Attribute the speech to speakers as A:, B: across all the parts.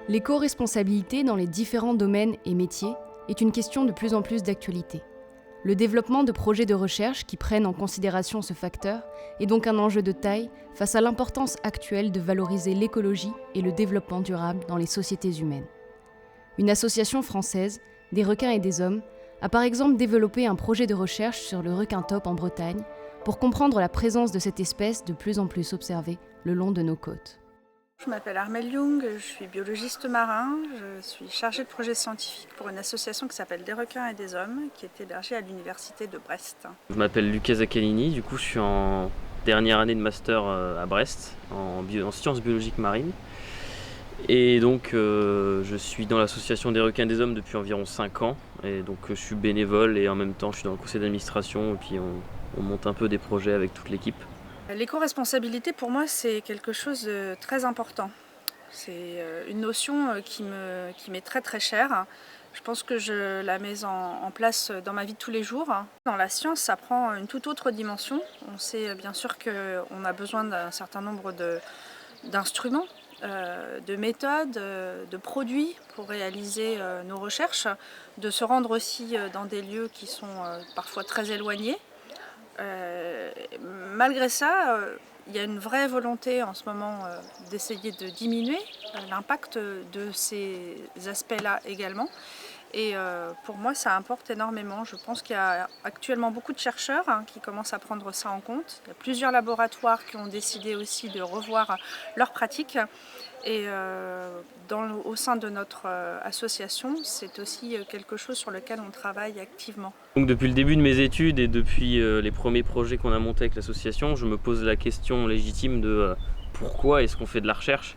A: L'éco-responsabilité dans les différents domaines et métiers est une question de plus en plus d'actualité. Le développement de projets de recherche qui prennent en considération ce facteur est donc un enjeu de taille face à l'importance actuelle de valoriser l'écologie et le développement durable dans les sociétés humaines. Une association française, des requins et des hommes, a par exemple développé un projet de recherche sur le requin taupe en Bretagne pour comprendre la présence de cette espèce de plus en plus observée le long de nos côtes.
B: Je m'appelle Armelle Young, je suis biologiste marin, je suis chargée de projet scientifique pour une association qui s'appelle Des requins et des hommes, qui est hébergée à l'université de Brest.
C: Je m'appelle Lucas Zaccanini, du coup je suis en dernière année de master à Brest, en sciences biologiques marines. Et donc je suis dans l'association des requins et des hommes depuis environ 5 ans. Et donc je suis bénévole et en même temps je suis dans le conseil d'administration et puis on monte un peu des projets avec toute l'équipe.
B: L'éco-responsabilité pour moi c'est quelque chose de très important. C'est une notion qui m'est très très chère. Je pense que je la mets en place dans ma vie de tous les jours. Dans la science, ça prend une toute autre dimension. On sait bien sûr qu'on a besoin d'un certain nombre d'instruments, de méthodes, de produits pour réaliser nos recherches, de se rendre aussi dans des lieux qui sont parfois très éloignés. Malgré ça, il y a une vraie volonté en ce moment d'essayer de diminuer l'impact de ces aspects-là également. Et pour moi, ça importe énormément. Je pense qu'il y a actuellement beaucoup de chercheurs qui commencent à prendre ça en compte. Il y a plusieurs laboratoires qui ont décidé aussi de revoir leurs pratiques. Et au sein de notre association, c'est aussi quelque chose sur lequel on travaille activement.
C: Donc depuis le début de mes études et depuis les premiers projets qu'on a montés avec l'association, je me pose la question légitime de pourquoi est-ce qu'on fait de la recherche,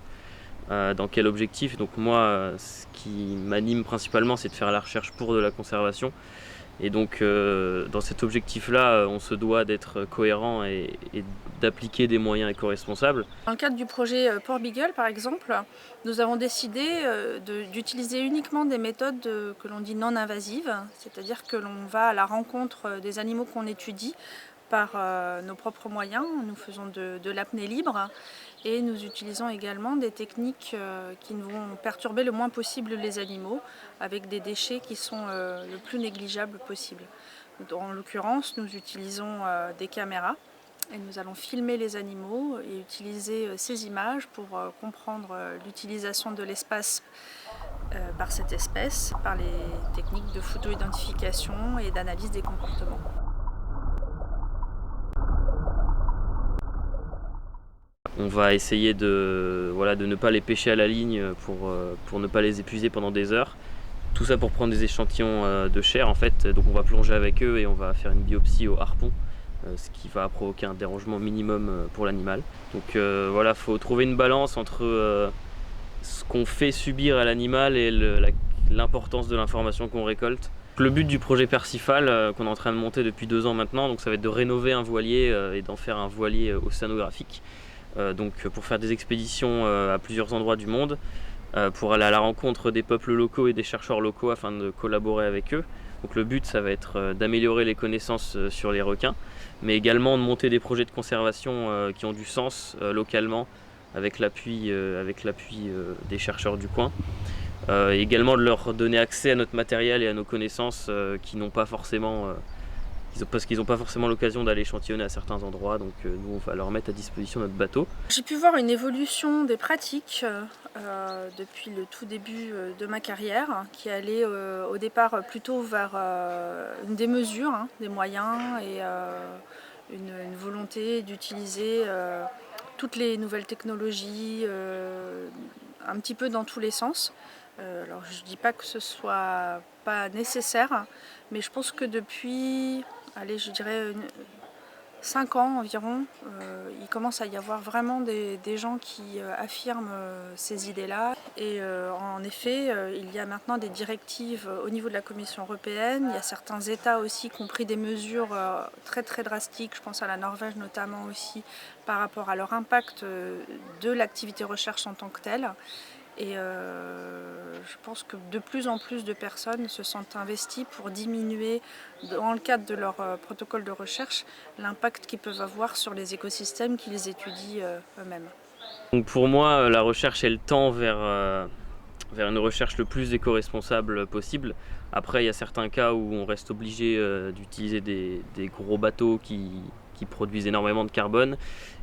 C: dans quel objectif. Donc moi, ce qui m'anime principalement, c'est de faire la recherche pour de la conservation. Et donc dans cet objectif-là, on se doit d'être cohérent et d'appliquer des moyens éco-responsables.
B: Dans le cadre du projet Port Beagle, par exemple, nous avons décidé d'utiliser uniquement des méthodes que l'on dit non invasives, c'est-à-dire que l'on va à la rencontre des animaux qu'on étudie par nos propres moyens. Nous faisons de l'apnée libre et nous utilisons également des techniques qui vont perturber le moins possible les animaux avec des déchets qui sont le plus négligeables possible. En l'occurrence, nous utilisons des caméras et nous allons filmer les animaux et utiliser ces images pour comprendre l'utilisation de l'espace par cette espèce, par les techniques de photo-identification et d'analyse des comportements.
C: On va essayer de ne pas les pêcher à la ligne pour ne pas les épuiser pendant des heures. Tout ça pour prendre des échantillons de chair en fait. Donc on va plonger avec eux et on va faire une biopsie au harpon, ce qui va provoquer un dérangement minimum pour l'animal. Donc voilà, il faut trouver une balance entre ce qu'on fait subir à l'animal et l'importance de l'information qu'on récolte. Le but du projet Percival qu'on est en train de monter depuis 2 ans maintenant, donc ça va être de rénover un voilier et d'en faire un voilier océanographique. Donc pour faire des expéditions à plusieurs endroits du monde, pour aller à la rencontre des peuples locaux et des chercheurs locaux afin de collaborer avec eux. Donc le but ça va être d'améliorer les connaissances sur les requins, mais également de monter des projets de conservation qui ont du sens localement avec l'appui des chercheurs du coin. Et également de leur donner accès à notre matériel et à nos connaissances qui n'ont pas forcément parce qu'ils n'ont pas forcément l'occasion d'aller échantillonner à certains endroits, donc nous on va leur mettre à disposition notre bateau.
B: J'ai pu voir une évolution des pratiques depuis le tout début de ma carrière, qui allait au départ plutôt vers une démesure des moyens et une volonté d'utiliser toutes les nouvelles technologies un petit peu dans tous les sens. Alors je ne dis pas que ce soit pas nécessaire, mais je pense que depuis, je dirais 5 ans environ, il commence à y avoir vraiment des gens qui affirment ces idées-là. Et en effet, il y a maintenant des directives au niveau de la Commission européenne. Il y a certains États aussi qui ont pris des mesures très très drastiques, je pense à la Norvège notamment aussi, par rapport à leur impact de l'activité recherche en tant que telle. Et je pense que de plus en plus de personnes se sentent investies pour diminuer, dans le cadre de leur protocole de recherche, l'impact qu'ils peuvent avoir sur les écosystèmes qu'ils étudient eux-mêmes.
C: Donc pour moi, la recherche elle tend vers vers une recherche le plus éco-responsable possible. Après, il y a certains cas où on reste obligé d'utiliser des gros bateaux qui produisent énormément de carbone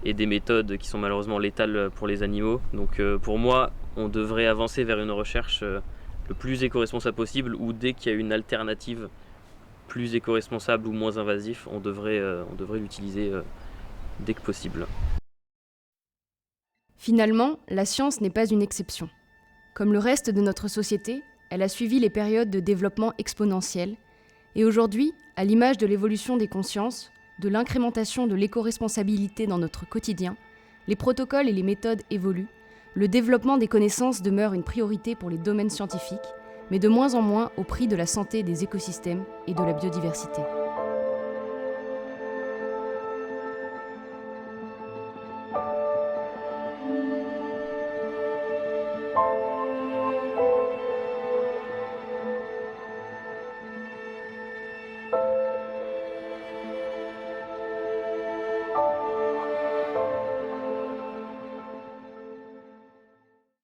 C: et des méthodes qui sont malheureusement létales pour les animaux. Donc pour moi, on devrait avancer vers une recherche le plus éco-responsable possible, ou dès qu'il y a une alternative plus éco-responsable ou moins invasif, on devrait l'utiliser dès que possible.
A: Finalement, la science n'est pas une exception. Comme le reste de notre société, elle a suivi les périodes de développement exponentiel, et aujourd'hui, à l'image de l'évolution des consciences, de l'incrémentation de l'éco-responsabilité dans notre quotidien, les protocoles et les méthodes évoluent, le développement des connaissances demeure une priorité pour les domaines scientifiques, mais de moins en moins au prix de la santé des écosystèmes et de la biodiversité.